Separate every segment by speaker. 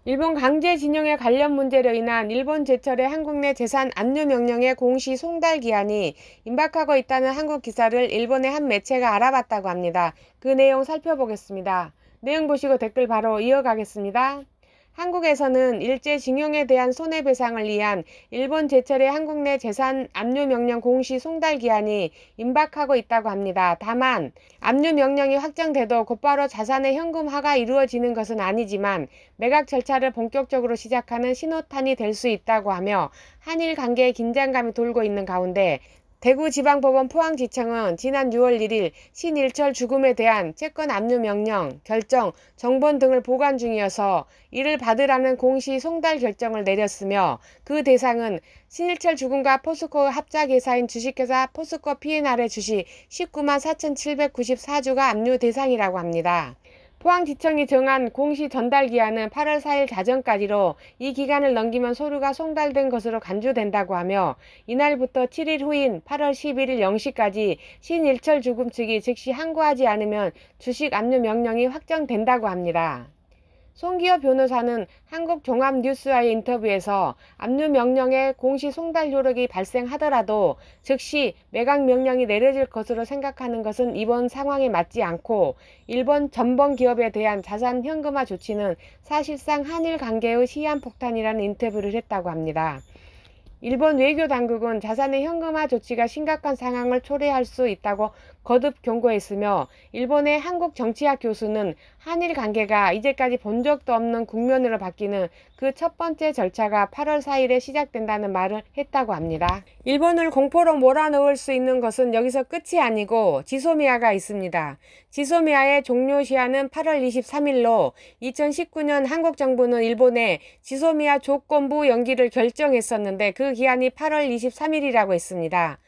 Speaker 1: 일본 강제징용에 관련 문제로 인한 일본 제철의 한국 내 재산 압류 명령의 공시 송달 기한이 임박하고 있다는 한국 기사를 일본의 한 매체가 알아봤다고 합니다. 그 내용 살펴보겠습니다. 내용 보시고 댓글 바로 이어가겠습니다. 한국에서는 일제징용에 대한 손해배상을 위한 일본 제철의 한국 내 재산 압류 명령 공시 송달 기한이 임박하고 있다고 합니다. 다만 압류 명령이 확정돼도 곧바로 자산의 현금화가 이루어지는 것은 아니지만 매각 절차를 본격적으로 시작하는 신호탄이 될 수 있다고 하며 한일 관계에 긴장감이 돌고 있는 가운데 대구지방법원 포항지청은 지난 6월 1일 신일철 죽음에 대한 채권 압류 명령, 결정, 정본 등을 보관 중이어서 이를 받으라는 공시 송달 결정을 내렸으며 그 대상은 신일철 죽음과 포스코의 합작회사인 주식회사 포스코 P&R의 주식 19만 4,794주가 압류 대상이라고 합니다. 포항지청이 정한 공시 전달 기한은 8월 4일 자정까지로 이 기간을 넘기면 서류가 송달된 것으로 간주된다고 하며 이날부터 7일 후인 8월 11일 0시까지 신일철 죽음 측이 즉시 항고하지 않으면 주식 압류 명령이 확정된다고 합니다. 송기호 변호사는 한국종합뉴스와의 인터뷰에서 압류 명령의 공시 송달 효력이 발생하더라도 즉시 매각 명령이 내려질 것으로 생각하는 것은 이번 상황에 맞지 않고 일본 전범 기업에 대한 자산 현금화 조치는 사실상 한일 관계의 시한폭탄이라는 인터뷰를 했다고 합니다. 일본 외교당국은 자산의 현금화 조치가 심각한 상황을 초래할 수 있다고 거듭 경고했으며 일본의 한국 정치학 교수는 한일 관계가 이제까지 본 적도 없는 국면으로 바뀌는 그 첫 번째 절차가 8월 4일에 시작된다는 말을 했다고 합니다. 일본을 공포로 몰아넣을 수 있는 것은 여기서 끝이 아니고 지소미아가 있습니다. 지소미아의 종료 시한은 8월 23일로 2019년 한국 정부는 일본에 지소미아 조건부 연기를 결정했었는데 그 기한이 8월 23일이라고 했습니다.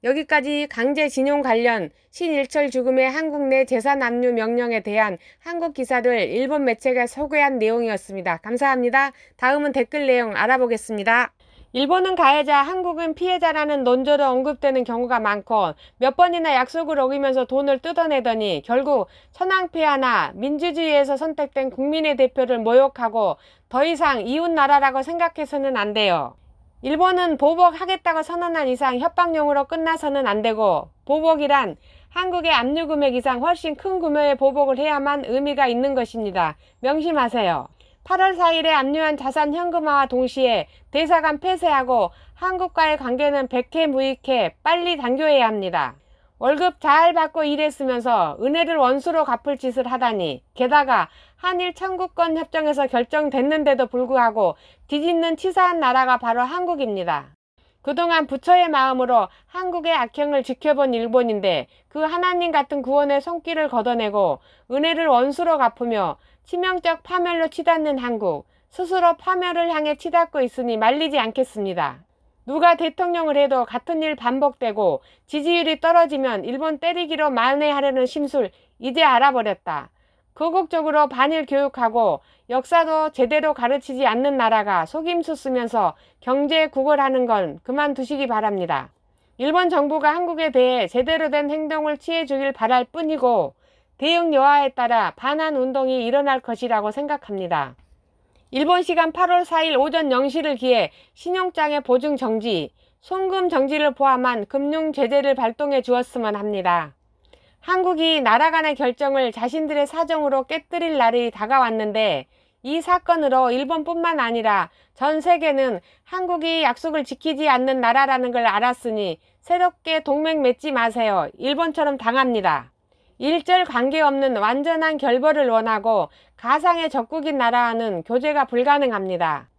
Speaker 1: 여기까지 강제징용 관련 신일철 죽음의 한국 내 재산 압류 명령에 대한 한국 기사를 일본 매체가 소개한 내용이었습니다. 감사합니다. 다음은 댓글 내용 알아보겠습니다. 일본은 가해자, 한국은 피해자라는 논조로 언급되는 경우가 많고 몇 번이나 약속을 어기면서 돈을 뜯어내더니 결국 천황폐하나 민주주의에서 선택된 국민의 대표를 모욕하고 더 이상 이웃 나라라고 생각해서는 안 돼요. 일본은 보복하겠다고 선언한 이상 협박용으로 끝나서는 안 되고 보복이란 한국의 압류 금액 이상 훨씬 큰 규모의 보복을 해야만 의미가 있는 것입니다. 명심하세요. 8월 4일에 압류한 자산 현금화와 동시에 대사관 폐쇄하고 한국과의 관계는 백해무익해 빨리 단교해야 합니다. 월급 잘 받고 일했으면서 은혜를 원수로 갚을 짓을 하다니 게다가 한일 청구권 협정에서 결정됐는데도 불구하고 뒤집는 치사한 나라가 바로 한국입니다. 그동안 부처의 마음으로 한국의 악행을 지켜본 일본인데 그 하나님 같은 구원의 손길을 걷어내고 은혜를 원수로 갚으며 치명적 파멸로 치닫는 한국, 스스로 파멸을 향해 치닫고 있으니 말리지 않겠습니다. 누가 대통령을 해도 같은 일 반복되고 지지율이 떨어지면 일본 때리기로 만회하려는 심술 이제 알아버렸다. 거국적으로 반일 교육하고 역사도 제대로 가르치지 않는 나라가 속임수 쓰면서 경제 구걸하는 건 그만두시기 바랍니다. 일본 정부가 한국에 대해 제대로 된 행동을 취해주길 바랄 뿐이고 대응 여하에 따라 반환 운동이 일어날 것이라고 생각합니다. 일본 시간 8월 4일 오전 0시를 기해 신용장의 보증 정지, 송금 정지를 포함한 금융 제재를 발동해 주었으면 합니다. 한국이 나라 간의 결정을 자신들의 사정으로 깨뜨릴 날이 다가왔는데 이 사건으로 일본뿐만 아니라 전 세계는 한국이 약속을 지키지 않는 나라라는 걸 알았으니 새롭게 동맹 맺지 마세요. 일본처럼 당합니다. 일절 관계없는 완전한 결벌을 원하고 가상의 적국인 나라와는 교제가 불가능합니다.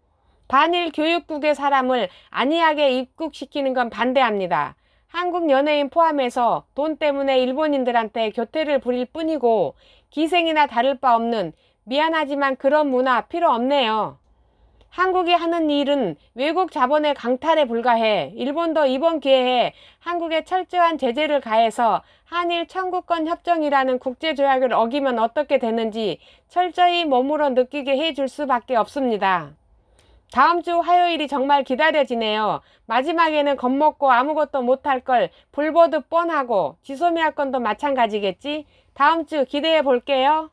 Speaker 1: 반일 교육국의 사람을 안이하게 입국시키는 건 반대합니다. 한국 연예인 포함해서 돈 때문에 일본인들한테 교태를 부릴 뿐이고 기생이나 다를 바 없는 미안하지만 그런 문화 필요 없네요. 한국이 하는 일은 외국 자본의 강탈에 불과해 일본도 이번 기회에 한국에 철저한 제재를 가해서 한일 청구권 협정이라는 국제조약을 어기면 어떻게 되는지 철저히 몸으로 느끼게 해줄 수밖에 없습니다. 다음 주 화요일이 정말 기다려지네요. 마지막에는 겁먹고 아무것도 못할 걸 불보듯 뻔하고 지소미아 건도 마찬가지겠지? 다음 주 기대해 볼게요.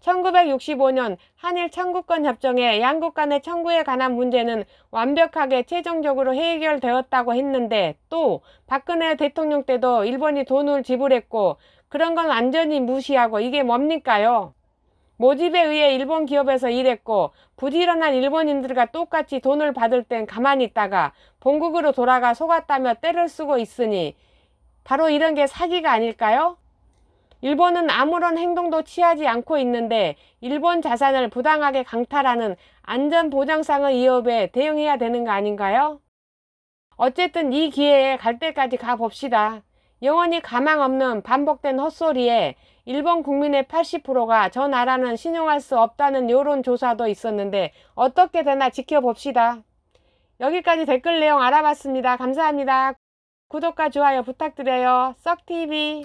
Speaker 1: 1965년 한일 청구권 협정에 양국 간의 청구에 관한 문제는 완벽하게 최종적으로 해결되었다고 했는데 또 박근혜 대통령 때도 일본이 돈을 지불했고 그런 건 완전히 무시하고 이게 뭡니까요? 모집에 의해 일본 기업에서 일했고 부지런한 일본인들과 똑같이 돈을 받을 땐 가만히 있다가 본국으로 돌아가 속았다며 떼를 쓰고 있으니 바로 이런 게 사기가 아닐까요? 일본은 아무런 행동도 취하지 않고 있는데 일본 자산을 부당하게 강탈하는 안전보장상의 위협에 대응해야 되는 거 아닌가요? 어쨌든 이 기회에 갈 때까지 가봅시다. 영원히 가망 없는 반복된 헛소리에 일본 국민의 80%가 저 나라는 신용할 수 없다는 여론조사도 있었는데 어떻게 되나 지켜봅시다. 여기까지 댓글 내용 알아봤습니다. 감사합니다. 구독과 좋아요 부탁드려요. 썩TV